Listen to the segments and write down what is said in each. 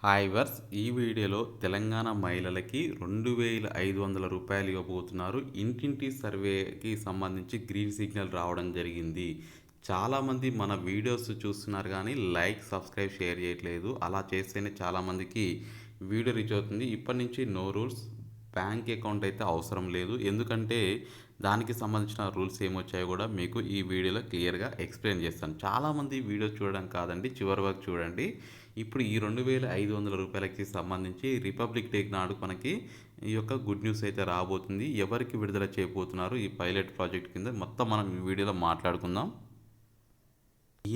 Hi verse ఈ వీడియోలో తెలంగాణ మహిళలకి 2500 రూపాయలు ఇవ్వబోతున్నారు. ఇంటింటి సర్వేకి సంబంధించి గ్రీన్ సిగ్నల్ రావడం జరిగింది. చాలామంది మన వీడియోస్ చూస్తున్నారు కానీ లైక్ సబ్స్క్రైబ్ షేర్ చేయట్లేదు. అలా చేస్తేనే చాలామందికి వీడియో రీచ్ అవుతుంది. ఇప్పటి నుంచి నో రూల్స్, బ్యాంక్ అకౌంట్ అయితే అవసరం లేదు. ఎందుకంటే దానికి సంబంధించిన రూల్స్ ఏమొచ్చాయో కూడా మీకు ఈ వీడియోలో క్లియర్గా ఎక్స్ప్లెయిన్ చేస్తాను. చాలామంది వీడియో చూడడం కాదండి, చివరి వరకు చూడండి. ఇప్పుడు ఈ 2500 రూపాయలకి సంబంధించి రిపబ్లిక్ డే నాడు మనకి ఈ యొక్క గుడ్ న్యూస్ అయితే రాబోతుంది. ఎవరికి విడుదల చేయబోతున్నారు ఈ పైలట్ ప్రాజెక్ట్ కింద మొత్తం మనం ఈ వీడియోలో మాట్లాడుకుందాం.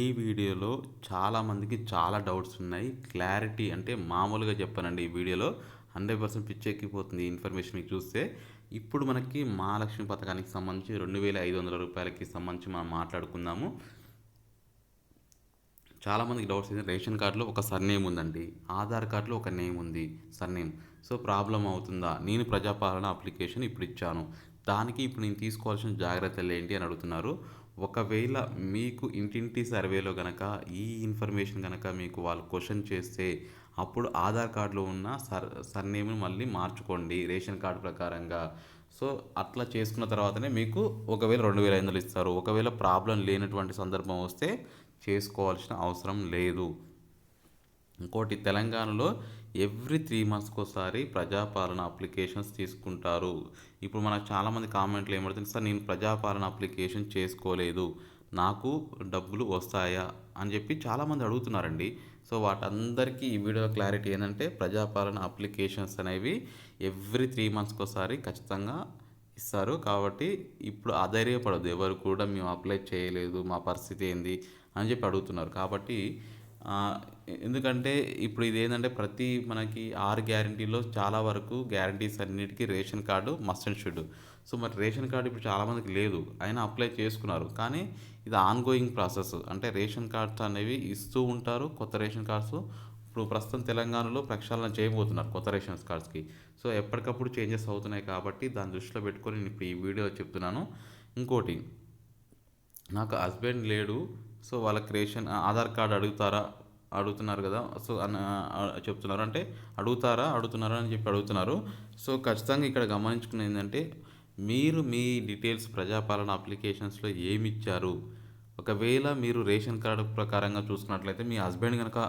ఈ వీడియోలో చాలామందికి చాలా డౌట్స్ ఉన్నాయి. క్లారిటీ అంటే మామూలుగా చెప్పానండి, ఈ వీడియోలో 100% పిచ్చెక్కిపోతుంది ఈ ఇన్ఫర్మేషన్ మీకు చూస్తే. ఇప్పుడు మనకి మహాలక్ష్మి పథకానికి సంబంధించి 2500 రూపాయలకి సంబంధించి మనం మాట్లాడుకుందాము. చాలామందికి డౌట్స్ ఏంటంటే రేషన్ కార్డులో ఒక సర్నేమ్ ఉందండి, ఆధార్ కార్డులో ఒక నేమ్ ఉంది సర్నేమ్. సో ప్రాబ్లం అవుతుందా? నేను ప్రజాపాలన అప్లికేషన్ ఇప్పుడు ఇచ్చాను, దానికి ఇప్పుడు నేను తీసుకోవాల్సిన జాగ్రత్తలు ఏంటి అని అడుగుతున్నారు. ఒకవేళ మీకు ఇంటింటి సర్వేలో కనుక ఈ ఇన్ఫర్మేషన్ కనుక మీకు వాళ్ళు క్వశ్చన్ చేస్తే అప్పుడు ఆధార్ కార్డులో ఉన్న సర్నేమ్ని మళ్ళీ మార్చుకోండి రేషన్ కార్డు ప్రకారంగా. సో అట్లా చేసుకున్న తర్వాతనే మీకు ఒకవేళ 2500 ఇస్తారు. ఒకవేళ ప్రాబ్లం లేనటువంటి సందర్భం వస్తే చేసుకోవాల్సిన అవసరం లేదు. ఇంకోటి, తెలంగాణలో ఎవ్రీ 3 మంత్స్కి ఒకసారి ప్రజాపాలన అప్లికేషన్స్ తీసుకుంటారు. ఇప్పుడు మనకు చాలామంది కామెంట్లు ఏమడుతుంది, సార్ నేను ప్రజాపాలన అప్లికేషన్ చేసుకోలేదు, నాకు డబ్బులు వస్తాయా అని చెప్పి చాలామంది అడుగుతున్నారండి. సో వాటందరికీ ఈ వీడియో క్లారిటీ ఏంటంటే ప్రజాపాలన అప్లికేషన్స్ అనేవి ఎవ్రీ 3 మంత్స్కి ఒకసారి ఖచ్చితంగా ఇస్తారు. కాబట్టి ఇప్పుడు అధైర్యపడద్దు ఎవరు కూడా, మేము అప్లై చేయలేదు మా పరిస్థితి ఏంది అని చెప్పి అడుగుతున్నారు. కాబట్టి ఆ, ఎందుకంటే ఇప్పుడు ఇది ఏంటంటే మనకి 6 గ్యారంటీలో చాలా వరకు గ్యారంటీస్ అన్నిటికీ ration card must and should. So మరి రేషన్ కార్డు ఇప్పుడు చాలామందికి లేదు, అయినా అప్లై చేసుకున్నారు. కానీ ఇది ఆన్గోయింగ్ ప్రాసెస్, అంటే రేషన్ కార్డ్స్ అనేవి ఇస్తూ ఉంటారు. కొత్త రేషన్ కార్డ్స్ ఇప్పుడు ప్రస్తుతం తెలంగాణలో ప్రక్షాళన చేయబోతున్నారు కొత్త రేషన్ కార్డ్స్కి. సో ఎప్పటికప్పుడు చేంజెస్ అవుతున్నాయి కాబట్టి దాన్ని దృష్టిలో పెట్టుకొని నేను ఇప్పుడు ఈ వీడియోలో చెప్తున్నాను. ఇంకోటి, నాకు హస్బెండ్ లేడు, సో వాళ్ళకి రేషన్ ఆధార్ కార్డు అడుగుతున్నారు కదా. సో చెప్తున్నారు అంటే అడుగుతున్నారా అని చెప్పి అడుగుతున్నారు. సో ఖచ్చితంగా ఇక్కడ గమనించుకునేది ఏంటంటే మీరు మీ డీటెయిల్స్ ప్రజాపాలన అప్లికేషన్స్లో ఏమి ఇచ్చారు. ఒకవేళ మీరు రేషన్ కార్డు ప్రకారంగా చూసుకున్నట్లయితే మీ హస్బెండ్ కనుక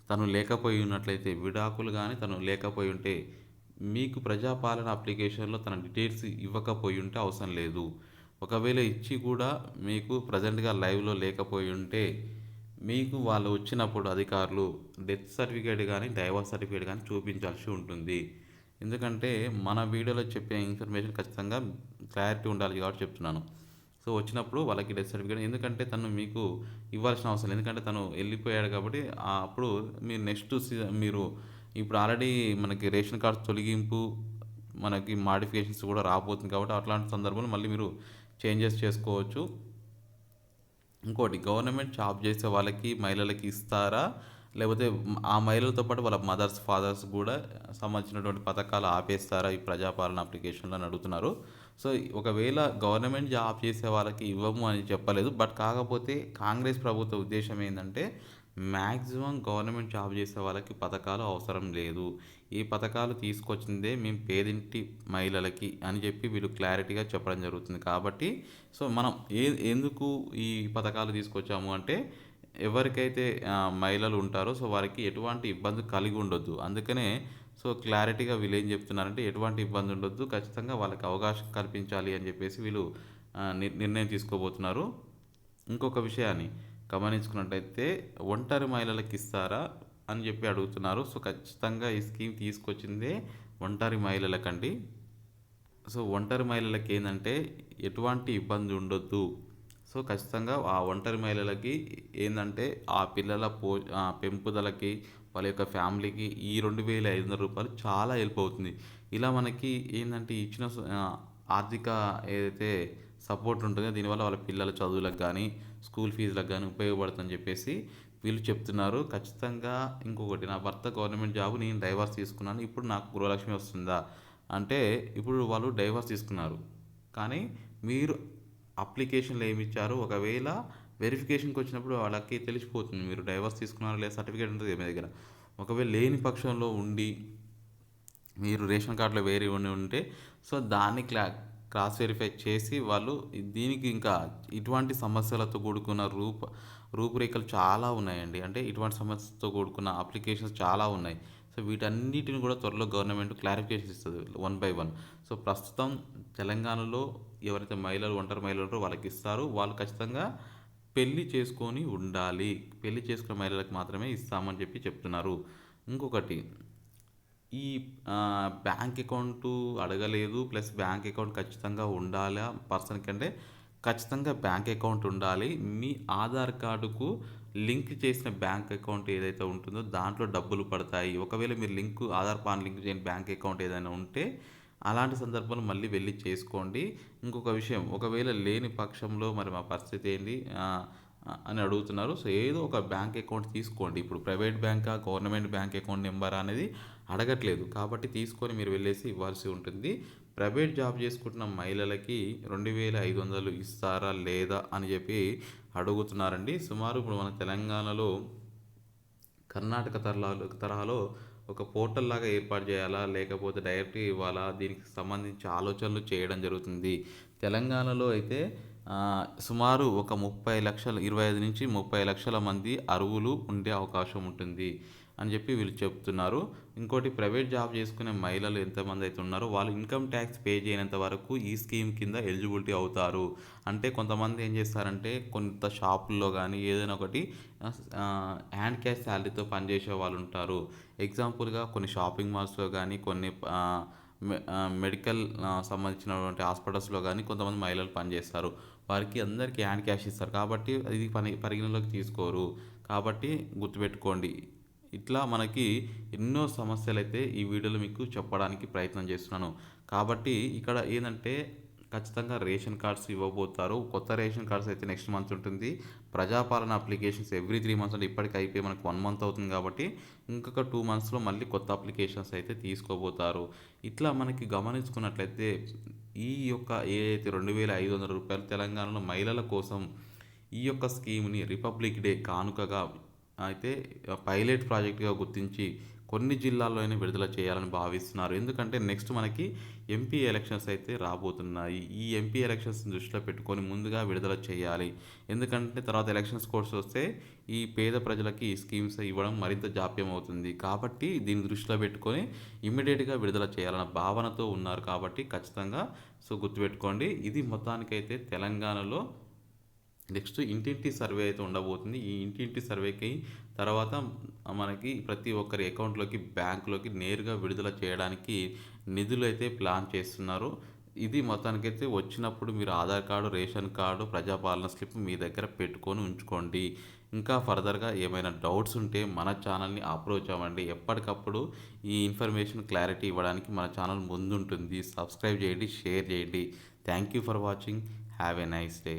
తను లేకపోయి ఉన్నట్లయితే, విడాకులు కానీ తను లేకపోయి ఉంటే, మీకు ప్రజాపాలన అప్లికేషన్లో తన డీటెయిల్స్ ఇవ్వకపోయి ఉంటే అవసరం లేదు. ఒకవేళ ఇచ్చి కూడా మీకు ప్రజెంట్గా లైవ్లో లేకపోయి ఉంటే మీకు వాళ్ళు వచ్చినప్పుడు అధికారులు డెత్ సర్టిఫికేట్ కానీ డైవర్స్ సర్టిఫికేట్ కానీ చూపించాల్సి ఉంటుంది. ఎందుకంటే మన వీడియోలో చెప్పే ఇన్ఫర్మేషన్ ఖచ్చితంగా క్లారిటీ ఉండాలి కాబట్టి చెప్తున్నాను. సో వచ్చినప్పుడు వాళ్ళకి డెత్ సర్టిఫికేట్, ఎందుకంటే తను మీకు ఇవ్వాల్సిన అవసరం లేదు. ఎందుకంటే తను వెళ్ళిపోయాడు కాబట్టి అప్పుడు మీరు నెక్స్ట్ మీరు ఇప్పుడు ఆల్రెడీ మనకి రేషన్ కార్డ్ తొలగింపు మనకి మాడిఫికేషన్స్ కూడా రాబోతుంది కాబట్టి అట్లాంటి సందర్భంలో మళ్ళీ మీరు చేంజెస్ చేసుకోవచ్చు. ఇంకోటి, గవర్నమెంట్ జాబ్ చేసే వాళ్ళకి మహిళలకి ఇస్తారా, లేకపోతే ఆ మహిళలతో పాటు వాళ్ళ మదర్స్ ఫాదర్స్ కూడా సంబంధించినటువంటి పథకాలు ఆపేస్తారా ఈ ప్రజాపాలన అప్లికేషన్లో అని అడుగుతున్నారు. సో ఒకవేళ గవర్నమెంట్ జాబ్ చేసే వాళ్ళకి ఇవ్వము అని చెప్పలేదు, బట్ కాకపోతే కాంగ్రెస్ ప్రభుత్వ ఉద్దేశం ఏంటంటే మ్యాక్సిమం గవర్నమెంట్ జాబ్ చేసే వాళ్ళకి పథకాలు అవసరం లేదు, ఈ పథకాలు తీసుకొచ్చిందే మేము పేదింటి మహిళలకి అని చెప్పి వీళ్ళు క్లారిటీగా చెప్పడం జరుగుతుంది. కాబట్టి సో మనం ఎందుకు ఈ పథకాలు తీసుకొచ్చాము అంటే ఎవరికైతే మహిళలు ఉంటారో సో వారికి ఎటువంటి ఇబ్బంది కలిగి ఉండొద్దు. అందుకనే సో క్లారిటీగా వీళ్ళు ఏం చెప్తున్నారంటే ఎటువంటి ఇబ్బంది ఉండొద్దు, ఖచ్చితంగా వాళ్ళకి అవకాశం కల్పించాలి అని చెప్పేసి వీళ్ళు నిర్ణయం తీసుకోబోతున్నారు. ఇంకొక విషయాన్ని గమనించుకున్నట్టయితే ఒంటరి మహిళలకు ఇస్తారా అని చెప్పి అడుగుతున్నారు. సో ఖచ్చితంగా ఈ స్కీమ్ తీసుకొచ్చిందే ఒంటరి మహిళలకండి. సో ఒంటరి మహిళలకి ఏంటంటే ఎటువంటి ఇబ్బంది ఉండొద్దు. సో ఖచ్చితంగా ఆ ఒంటరి మహిళలకి ఏంటంటే ఆ పిల్లల పెంపుదలకి వాళ్ళ యొక్క ఫ్యామిలీకి ఈ 2500 రూపాయలు చాలా హెల్ప్ అవుతుంది. ఇలా మనకి ఏంటంటే ఇచ్చిన ఆర్థిక ఏదైతే సపోర్ట్ ఉంటుందో దీనివల్ల వాళ్ళ పిల్లల చదువులకు కానీ స్కూల్ ఫీజులకు కానీ ఉపయోగపడుతుందని చెప్పేసి వీళ్ళు చెప్తున్నారు. ఖచ్చితంగా ఇంకొకటి, నా భర్త గవర్నమెంట్ జాబ్, నేను డైవర్స్ తీసుకున్నాను, ఇప్పుడు నాకు గృహలక్ష్మి వస్తుందా అంటే, ఇప్పుడు వాళ్ళు డైవర్స్ తీసుకున్నారు కానీ మీరు అప్లికేషన్లో ఏమి ఇచ్చారు, ఒకవేళ వెరిఫికేషన్కి వచ్చినప్పుడు వాళ్ళకి తెలిసిపోతుంది మీరు డైవర్స్ తీసుకున్నారో లేదా సర్టిఫికేట్ ఉంటుంది మీ దగ్గర. ఒకవేళ లేని పక్షంలో ఉండి మీరు రేషన్ కార్డులో వేరే ఉండి ఉంటే సో దాన్ని క్రాస్ వెరిఫై చేసి వాళ్ళు దీనికి ఇంకా ఇటువంటి సమస్యలతో కూడుకున్న రూపురేఖలు చాలా ఉన్నాయండి. అంటే ఇటువంటి సమస్యలతో కూడుకున్న అప్లికేషన్స్ చాలా ఉన్నాయి. సో వీటన్నిటిని కూడా త్వరలో గవర్నమెంట్ క్లారిఫికేషన్ ఇస్తది వన్ బై వన్. సో ప్రస్తుతం తెలంగాణలో ఎవరైతే మహిళలు ఒంటరి మహిళలు ఉంటారో వాళ్ళకి ఇస్తారు. వాళ్ళు ఖచ్చితంగా పెళ్లి చేసుకొని ఉండాలి. పెళ్లి చేసుకున్న మహిళలకు మాత్రమే ఇస్తామని చెప్తున్నారు. ఇంకొకటి ఈ బ్యాంక్ అకౌంటు అడగలేదు. ప్లస్ బ్యాంక్ అకౌంట్ ఖచ్చితంగా ఉండాలా పర్సన్‌కి అంటే ఖచ్చితంగా బ్యాంక్ అకౌంట్ ఉండాలి. మీ ఆధార్ కార్డుకు లింక్ చేసిన బ్యాంక్ అకౌంట్ ఏదైతే ఉంటుందో దాంట్లో డబ్బులు పడతాయి. ఒకవేళ మీరు ఆధార్ పాన్ లింక్ చేయని బ్యాంక్ అకౌంట్ ఏదైనా ఉంటే అలాంటి సందర్భంలో మళ్ళీ వెళ్లి చేసుకోండి. ఇంకొక విషయం ఒకవేళ లేని పక్షంలో మరి మా పరిస్థితి ఏంటి అని అడుగుతున్నారు. సో ఏదో ఒక బ్యాంక్ అకౌంట్ తీసుకోండి. ఇప్పుడు ప్రైవేట్ బ్యాంకా, గవర్నమెంట్ బ్యాంక్ అకౌంట్ నెంబరా అనేది అడగట్లేదు. కాబట్టి తీసుకొని మీరు వెళ్ళేసి ఇవ్వాల్సి ఉంటుంది. ప్రైవేట్ జాబ్ చేసుకుంటున్న మహిళలకి 2500 ఇస్తారా లేదా అని అడుగుతున్నారండి. సుమారు ఇప్పుడు మన తెలంగాణలో కర్ణాటక తరహాలో ఒక పోర్టల్ లాగా ఏర్పాటు చేయాలా? లేకపోతే డైరెక్ట్‌గా ఇవ్వాలా? దీనికి సంబంధించి ఆలోచనలు చేయడం జరుగుతుంది. తెలంగాణలో అయితే సుమారు ఒక 30,00,000 25-30,00,000 మంది అర్హులు ఉండే అవకాశం ఉంటుంది అని వీళ్ళు చెప్తున్నారు. ఇంకోటి ప్రైవేట్ జాబ్ చేసుకునే మహిళలు ఎంతమంది అయితే ఉన్నారో వాళ్ళు ఇన్‌కమ్ ట్యాక్స్ పే చేయనంత వరకు ఈ స్కీమ్ కింద ఎలిజిబిలిటీ అవుతారు. అంటే కొంతమంది ఏం చేస్తారంటే కొంత షాపుల్లో గానీ ఏదైనా ఒకటి హ్యాండ్ క్యాష్ శాలరీతో పనిచేసే వాళ్ళు ఉంటారు. ఎగ్జాంపుల్‌గా కొన్ని షాపింగ్ మాల్స్‌లో గానీ కొన్ని మెడికల్ సంబంధించినటువంటి హాస్పిటల్స్‌లో గానీ కొంతమంది మహిళలు పనిచేస్తారు. వారికి అందరికీ హ్యాండ్ క్యాష్ ఇస్తారు. కాబట్టి ఇది పరిగణలోకి తీసుకోరు. కాబట్టి గుర్తుపెట్టుకోండి. ఇట్లా మనకి ఎన్నో సమస్యలైతే ఈ వీడియోలో మీకు చెప్పడానికి ప్రయత్నం చేస్తున్నాను. కాబట్టి ఇక్కడ ఏందంటే ఖచ్చితంగా రేషన్ కార్డ్స్ ఇవ్వబోతారు. కొత్త రేషన్ కార్డ్స్ అయితే నెక్స్ట్ మంత్ ఉంటుంది. ప్రజాపాలన అప్లికేషన్స్ ఎవ్రీ 3 మంత్స్ అంటే ఇప్పటికి అయిపోయి మనకు 1 మంత్ అవుతుంది కాబట్టి ఇంకొక 2 మంత్స్‌లో మళ్ళీ కొత్త అప్లికేషన్స్ అయితే తీసుకోబోతారు. ఇట్లా మనకి గమనించుకున్నట్లయితే ఈ యొక్క ఏదైతే రూ. 2,500 తెలంగాణలో మహిళల కోసం ఈ యొక్క స్కీమ్‌ని రిపబ్లిక్ డే కానుకగా అయితే పైలట్ ప్రాజెక్ట్‌గా గుర్తించి కొన్ని జిల్లాల్లోనే విడుదల చేయాలని భావిస్తున్నారు. ఎందుకంటే నెక్స్ట్ మనకి ఎంపీ ఎలక్షన్స్ అయితే రాబోతున్నాయి. ఈ ఎంపీ ఎలక్షన్స్‌ని దృష్టిలో పెట్టుకొని ముందుగా విడుదల చేయాలి. ఎందుకంటే తర్వాత ఎలక్షన్స్ కోర్స్ వస్తే ఈ పేద ప్రజలకి ఈ స్కీమ్స్ ఇవ్వడం మరింత జాప్యం అవుతుంది. కాబట్టి దీన్ని దృష్టిలో పెట్టుకొని ఇమ్మీడియేట్‌గా విడుదల చేయాలన్న భావనతో ఉన్నారు కాబట్టి ఖచ్చితంగా సో గుర్తుపెట్టుకోండి. ఇది మొత్తానికైతే తెలంగాణలో నెక్స్ట్ ఇంటింటి సర్వే అయితే ఉండబోతుంది. ఈ ఇంటింటి సర్వేకి తర్వాత మనకి ప్రతి ఒక్కరి అకౌంట్లోకి బ్యాంకులోకి నేరుగా విడుదల చేయడానికి నిధులు అయితే ప్లాన్ చేస్తున్నారు. ఇది మొత్తానికైతే వచ్చినప్పుడు మీరు ఆధార్ కార్డు, రేషన్ కార్డు, ప్రజాపాలన స్లిప్ మీ దగ్గర పెట్టుకొని ఉంచుకోండి. ఇంకా ఫర్దర్‌గా ఏమైనా డౌట్స్ ఉంటే మన ఛానల్‌ని అప్రోచ్ అవ్వండి. ఎప్పటికప్పుడు ఈ ఇన్ఫర్మేషన్ క్లారిటీ ఇవ్వడానికి మన ఛానల్ ముందుంటుంది. సబ్స్క్రైబ్ చేయండి, షేర్ చేయండి. Thank you for watching. Have a nice day.